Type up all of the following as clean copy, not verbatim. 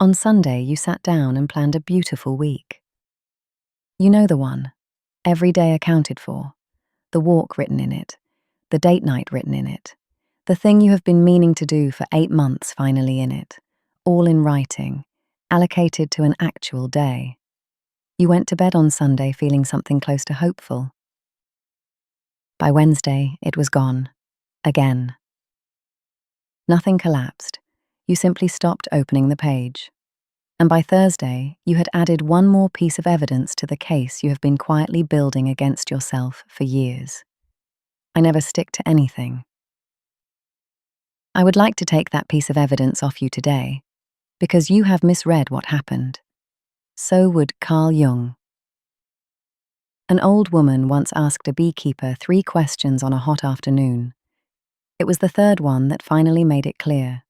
On Sunday, you sat down and planned a beautiful week. You know the one. Every day accounted for. The walk written in it. The date night written in it. The thing you have been meaning to do for 8 months finally in it. All in writing, allocated to an actual day. You went to bed on Sunday feeling something close to hopeful. By Wednesday, it was gone. Again. Nothing collapsed. You simply stopped opening the page. And by Thursday, you had added one more piece of evidence to the case you have been quietly building against yourself for years. I never stick to anything. I would like to take that piece of evidence off you today, because you have misread what happened. So would Carl Jung. An old woman once asked a beekeeper 3 questions on a hot afternoon. It was the third one that finally made it clear.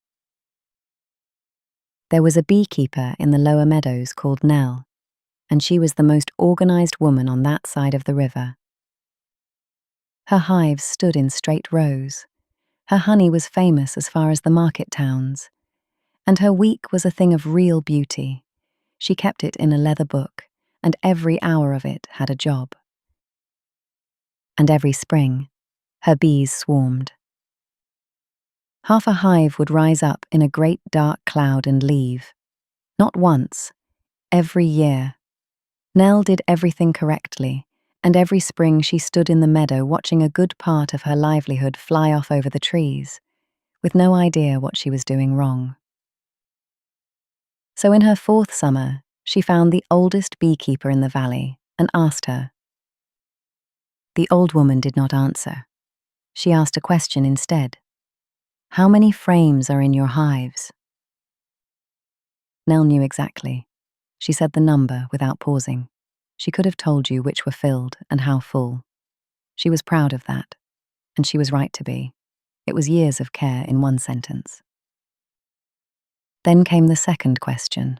There was a beekeeper in the lower meadows called Nell, and she was the most organized woman on that side of the river. Her hives stood in straight rows. Her honey was famous as far as the market towns, and her week was a thing of real beauty. She kept it in a leather book, and every hour of it had a job. And every spring, her bees swarmed. Half a hive would rise up in a great dark cloud and leave. Not once, every year. Nell did everything correctly, and every spring she stood in the meadow watching a good part of her livelihood fly off over the trees, with no idea what she was doing wrong. So in her 4th summer, she found the oldest beekeeper in the valley and asked her. The old woman did not answer. She asked a question instead. How many frames are in your hives? Nell knew exactly. She said the number without pausing. She could have told you which were filled and how full. She was proud of that, and she was right to be. It was years of care in one sentence. Then came the second question.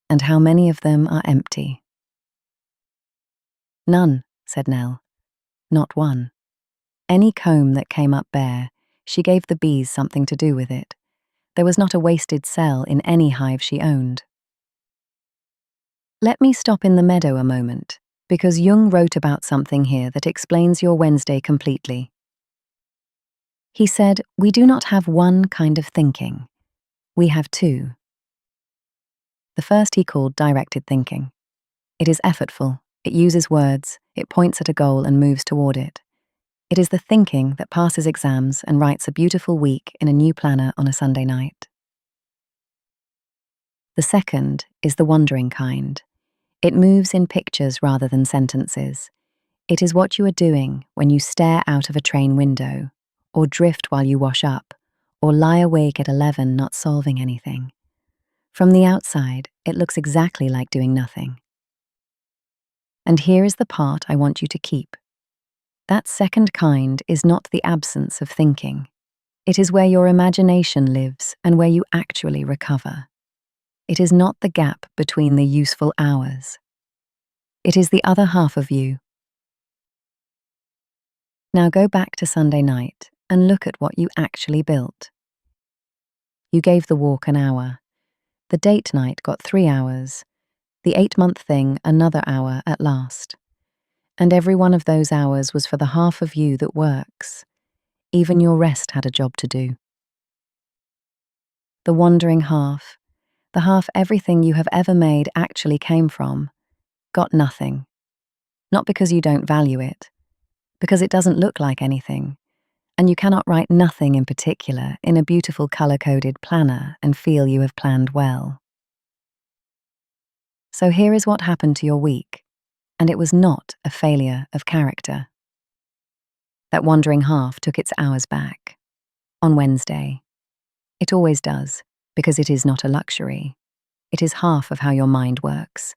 And how many of them are empty? None, said Nell. Not one. Any comb that came up bare, she gave the bees something to do with it. There was not a wasted cell in any hive she owned. Let me stop in the meadow a moment, because Jung wrote about something here that explains your Wednesday completely. He said, we do not have one kind of thinking. We have 2. The first he called directed thinking. It is effortful, it uses words, it points at a goal and moves toward it. It is the thinking that passes exams and writes a beautiful week in a new planner on a Sunday night. The second is the wandering kind. It moves in pictures rather than sentences. It is what you are doing when you stare out of a train window, or drift while you wash up, or lie awake at 11 not solving anything. From the outside, it looks exactly like doing nothing. And here is the part I want you to keep. That second kind is not the absence of thinking. It is where your imagination lives and where you actually recover. It is not the gap between the useful hours. It is the other half of you. Now go back to Sunday night and look at what you actually built. You gave the walk an hour. The date night got 3 hours. The 8-month thing another hour at last. And every one of those hours was for the half of you that works. Even your rest had a job to do. The wandering half, the half everything you have ever made actually came from, got nothing. Not because you don't value it, because it doesn't look like anything, and you cannot write nothing in particular in a beautiful color-coded planner and feel you have planned well. So here is what happened to your week. And it was not a failure of character. That wandering half took its hours back. On Wednesday. It always does, because it is not a luxury. It is half of how your mind works.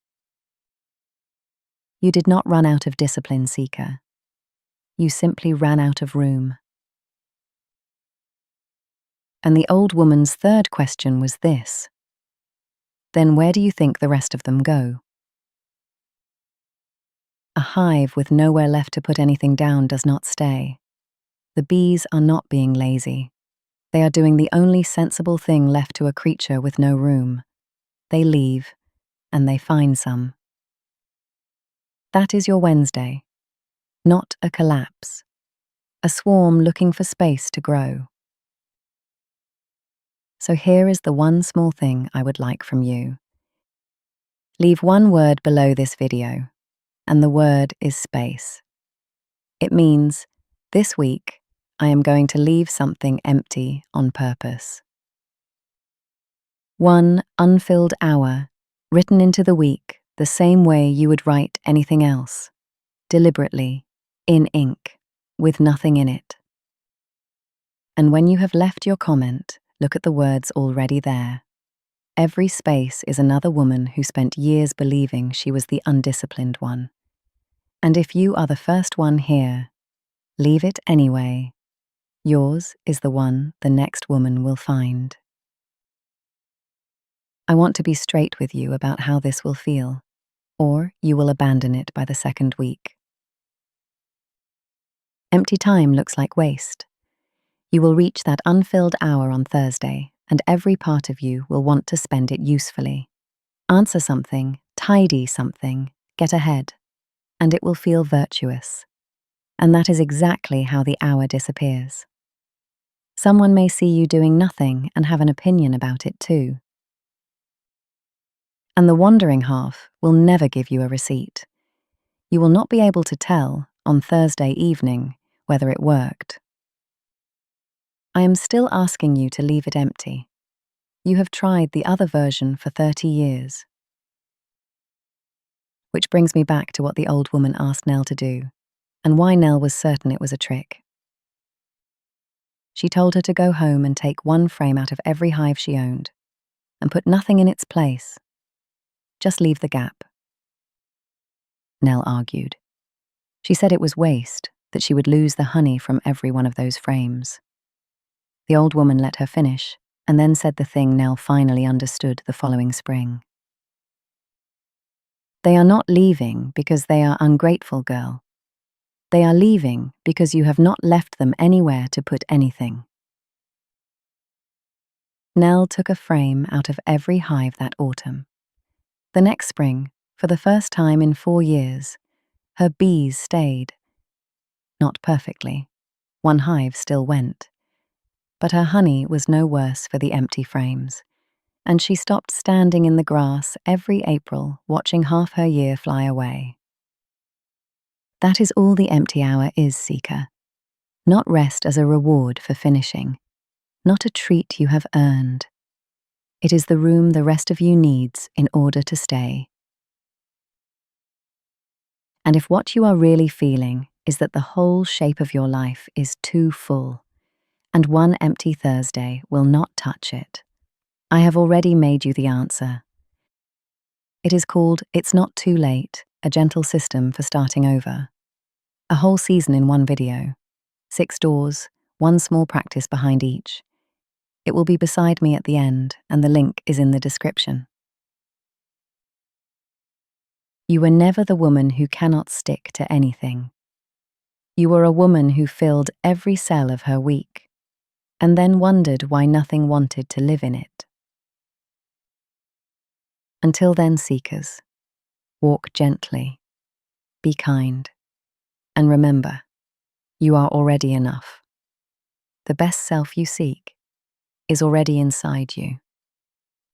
You did not run out of discipline, seeker. You simply ran out of room. And the old woman's third question was this. Then where do you think the rest of them go? A hive with nowhere left to put anything down does not stay. The bees are not being lazy. They are doing the only sensible thing left to a creature with no room. they leave, and they find some. That is your Wednesday, not a collapse, a swarm looking for space to grow. So here is the one small thing I would like from you. Leave one word below this video, and the word is space. It means, this week, I am going to leave something empty on purpose. One unfilled hour, written into the week the same way you would write anything else, deliberately, in ink, with nothing in it. And when you have left your comment, look at the words already there. Every space is another woman who spent years believing she was the undisciplined one. And if you are the first one here, leave it anyway. Yours is the one the next woman will find. I want to be straight with you about how this will feel, or you will abandon it by the second week. Empty time looks like waste. You will reach that unfilled hour on Thursday, and every part of you will want to spend it usefully. Answer something, tidy something, get ahead, and it will feel virtuous. And that is exactly how the hour disappears. Someone may see you doing nothing and have an opinion about it too. And the wandering half will never give you a receipt. You will not be able to tell, on Thursday evening, whether it worked. I am still asking you to leave it empty. You have tried the other version for 30 years. Which brings me back to what the old woman asked Nell to do, and why Nell was certain it was a trick. She told her to go home and take one frame out of every hive she owned, and put nothing in its place. Just leave the gap. Nell argued. She said it was waste, that she would lose the honey from every one of those frames. The old woman let her finish, and then said the thing Nell finally understood the following spring. They are not leaving because they are ungrateful, girl. They are leaving because you have not left them anywhere to put anything. Nell took a frame out of every hive that autumn. The next spring, for the first time in 4 years, her bees stayed. Not perfectly. One hive still went. But her honey was no worse for the empty frames, and she stopped standing in the grass every April watching half her year fly away. That is all the empty hour is, seeker. Not rest as a reward for finishing, not a treat you have earned. It is the room the rest of you needs in order to stay. And if what you are really feeling is that the whole shape of your life is too full, and one empty Thursday will not touch it, I have already made you the answer. It is called It's Not Too Late, a gentle system for starting over. A whole season in one video. 6 doors, one small practice behind each. It will be beside me at the end, and the link is in the description. You were never the woman who cannot stick to anything. You were a woman who filled every cell of her week, and then wondered why nothing wanted to live in it. Until then, seekers, walk gently, be kind, and remember, you are already enough. The best self you seek is already inside you.